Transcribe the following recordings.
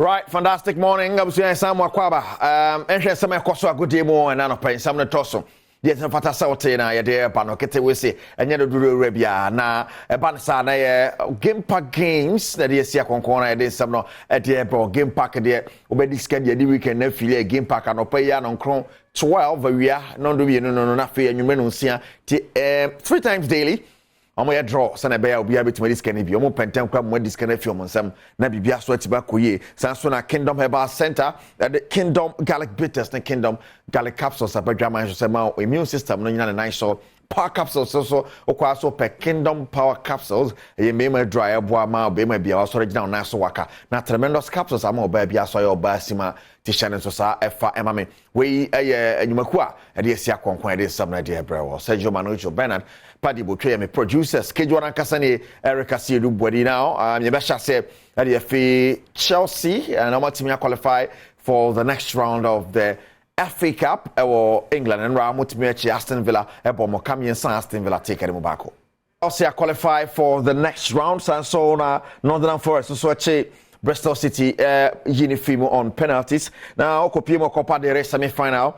Right, fantastic morning. I was saying some Kwaba. And some Koso good day more and none paying some tosso. Yes, and Fata Sautina, ya dear Panokete we say, and yet do Arabia. Na a Bansana game pack games that is here corner. I did some no at the airport game pack there. Obedi schedule the weekend affiliate game pack and pay on Chrome 12 we are non do no not fair and you men see 3 times daily. Omo draw sana be obi abetuma dis kan bi omo pentem kwa mo dis kan afio mo nsam na bibia so atiba koye sanso na Kingdom Herbal Center the Kingdom Garlic Bitters na Kingdom Garlic Capsules abadwama so say immune system no nyina na so power capsules so okwa so per Kingdom Power Capsules e mema dry abo ma be ma bia so original na so waka na tremendous capsules ama oba bia so yo ba sima tishanen so sa efa emame we anyumaku a e de sia konkon e de sam na de hebrew Sergio Manojo Bernard Paddy Butwe, my producer, schedule and Cassani, Erica Sidu Body now. You best say that Chelsea and our team qualify for the next round of the FA Cup or England and Ramut Aston Villa, Ebomokami and Aston Villa take it in Mobako. Chelsea qualify for the next round, so Northern Forest, so Bristol City Unifimo on penalties. Now Kopimo Copa del Rey semi-final.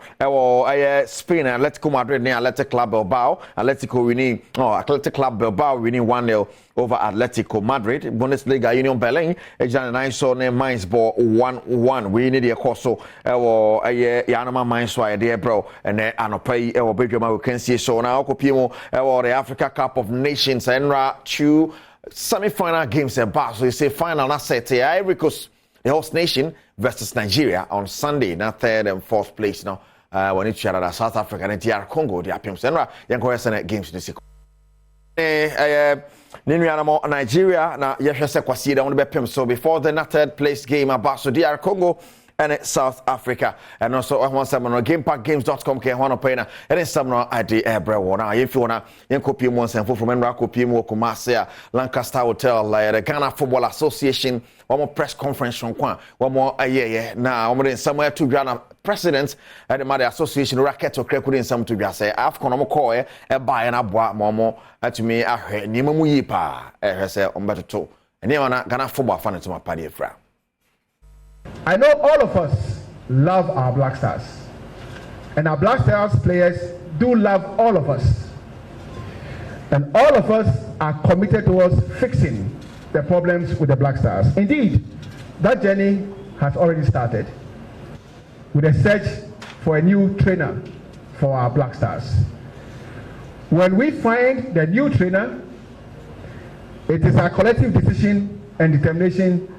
Spain Atletico Madrid near Athletic Club Bilbao. Athletic Club Bilbao winning 1-0 over Atletico Madrid. Bundesliga Union Berlin. Ejana Nice ne Mainz ball 1-1. We need a course Yanama Mainz why there bro and Anopai Bedroom we can see so now Kopimo the Africa Cup of Nations Enra 2 semi-final games and bars. So you say final na set Ivory Coast, the host nation versus Nigeria on Sunday. Now 3rd and 4th place now. When it's shot at South Africa and DR Congo, the Apium Senra, young Korean games this Nigeria now yes kwasi on the Pim. So before the 3rd place game about so DR Congo and South Africa and also I want some on gamepackgames.com ke hono pena and then some no ade ebre wona if you wanna yen copy mo senfo from Enra copy mo Kumasi Lancaster Hotel the Ghana Football Association one more press conference on one more now one more somewhere to Ghana president and the association racket or credit in some to be say afcon no call e buy na boa momo to me ahwe ni mamu yi pa say on better to and Ghana Football fan to my party fra. I know all of us love our Black Stars, and our Black Stars players do love all of us, and all of us are committed towards fixing the problems with the Black Stars. Indeed, that journey has already started with a search for a new trainer for our Black Stars. When we find the new trainer, it is our collective decision and determination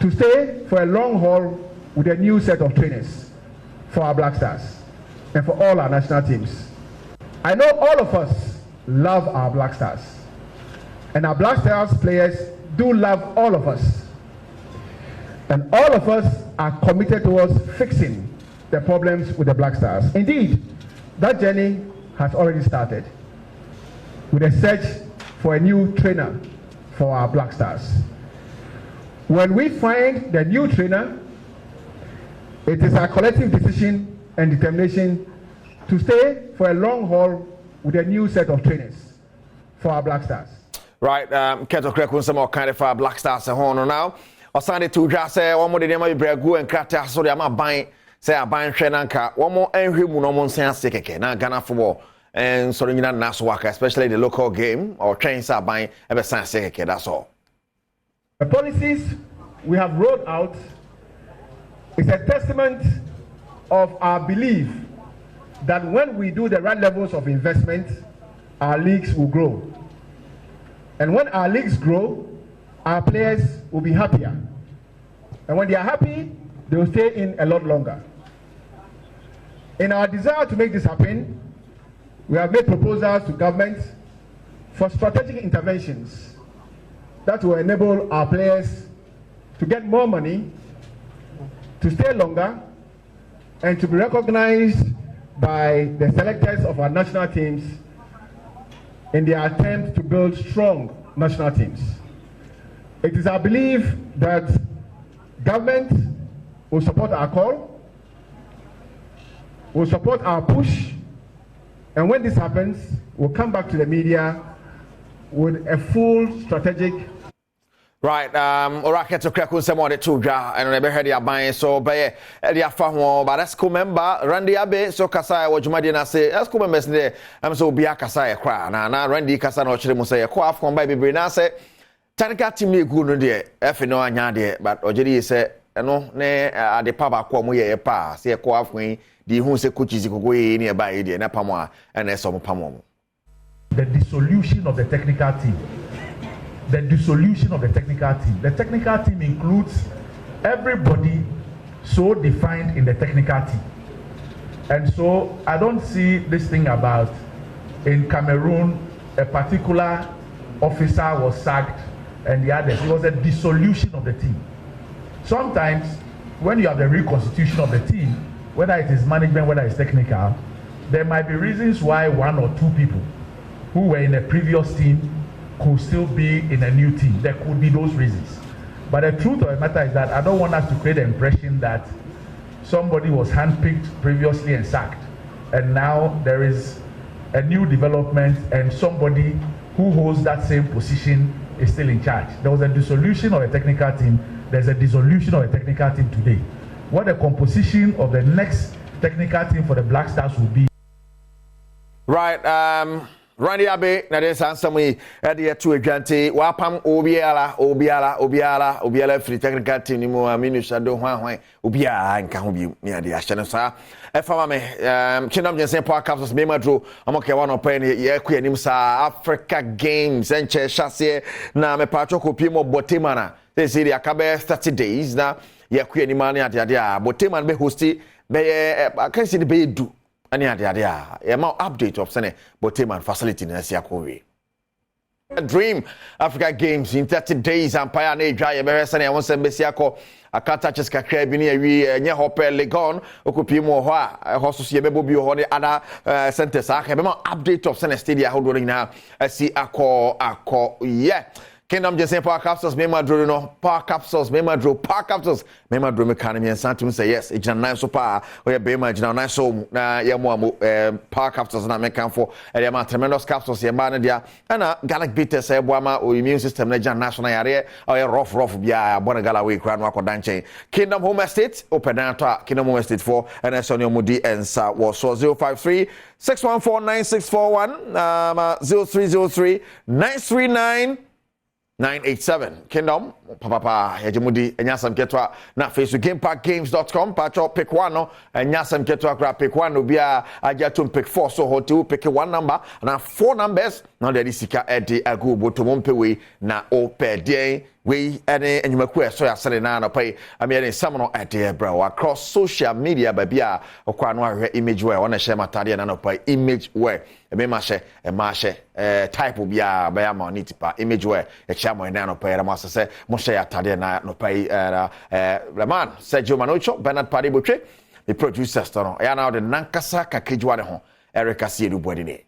to stay for a long haul with a new set of trainers for our Black Stars and for all our national teams. I know all of us love our Black Stars, and our Black Stars players do love all of us, and all of us are committed towards fixing the problems with the Black Stars. Indeed, that journey has already started with a search for a new trainer for our Black Stars. When we find the new trainer, it is our collective decision and determination to stay for a long haul with a new set of trainers for our Black Stars. Right, Keto Krekun some more kind of our Black Stars at home now. Or Sunday to just say one more day my bregu and crata so they are buying say a buying Shenanka, one more and no one sense seke na Ghana football and so you know Naswaka, especially the local game or trains are buying ever sense seke, that's all. The policies we have rolled out is a testament of our belief that when we do the right levels of investment, our leagues will grow. And when our leagues grow, our players will be happier. And when they are happy, they will stay in a lot longer. In our desire to make this happen, we have made proposals to government for strategic interventions that will enable our players to get more money, to stay longer, and to be recognized by the selectors of our national teams in their attempt to build strong national teams. It is our belief that government will support our call, will support our push, and when this happens, we'll come back to the media with a full strategic Right, Oraket to crack on some of the two jar and never heard your buying so by the Afahon, but that's cool member Randy Abe, so Kasai, what you might say, that's cool members there. I'm so be a Kasai cry. Now, Randy Casano Chilim say a quaff from baby Brinase. Tanika team me good dear, F no anya but Ojedi say, no, ne, the papa quamu pa, see a quaff me, the who say coaches go nearby, dear Napamwa, and a some pamom. The dissolution of the technical team. The dissolution of the technical team. The technical team includes everybody so defined in the technical team. And so I don't see this thing about in Cameroon, a particular officer was sacked and the others. It was a dissolution of the team. Sometimes when you have the reconstitution of the team, whether it is management, whether it's technical, there might be reasons why one or two people who were in a previous team could still be in a new team. There could be those reasons. But the truth of the matter is that I don't want us to create the impression that somebody was handpicked previously and sacked. And now there is a new development and somebody who holds that same position is still in charge. There was a dissolution of a technical team. There's a dissolution of a technical team today. What the composition of the next technical team for the Black Stars will be. Right, Randy Abe, na des ansami ede to adwante wapam obiara free technical team ni mu aminu shado hwan obiara nka ho bi ni ade ahye no sa e fama me Kingdom Jensen podcast me madro amoke one open ye ku anim sa Africa Games enche chase na me patcho kopi mo Botemana they say the akabe 30 days na ye ku anim ani ade a Botemana be hosti be I can see the be do ani ade a ma update of sene Boteman facility na sia kowe Dream Africa Games in 30 days empire na dwa ye be sene won se besia ko akata chis kakra bi na wi nye hope legon okopi mu ho a ho so ye bebo bi ho ne ada center sa ka be ma update of sene stadium ho do na asi akọ yeah Kingdom Jensen Power Capsules, me madro no Power Capsules, me madro Power Capsules, me madro me kan me santum say yes. E jana nine so pa we be ma jana nine so na ye mo Power Capsules na me kan for e ma tremendous capsules ye ma na dia na Gallic Bitters e boa ma o immune system na jana national yare o ye rough bia bona gala we kra no akoda nchen. Kingdom Home Estate open down to Kingdom Home Estate for and so no mudi ensa was so 053 6149641 0303 939 987 Kingdom papa yajimudi enyasam ketwa na Facebook gameparkgames.com patcho pick one no enyasam ketwa kra pick one obia ajatum pick 4 so hotel pick one number na 4 numbers na the sika edi agu botomompe we na opedien we ene enyumaku eso ya sele na no pai amiere samno edi bro across social media babia okwa no ahwe image we ona share matade na no pai image we ebe ma she type obia ba ya ma ni tipa image we e chamo na no pai ma se mo share atade na no pai man Sergio Manocho Bernard Padibotwe the producer stono ya na the nankasa kakejwa ne ho Erica Siedu Bodine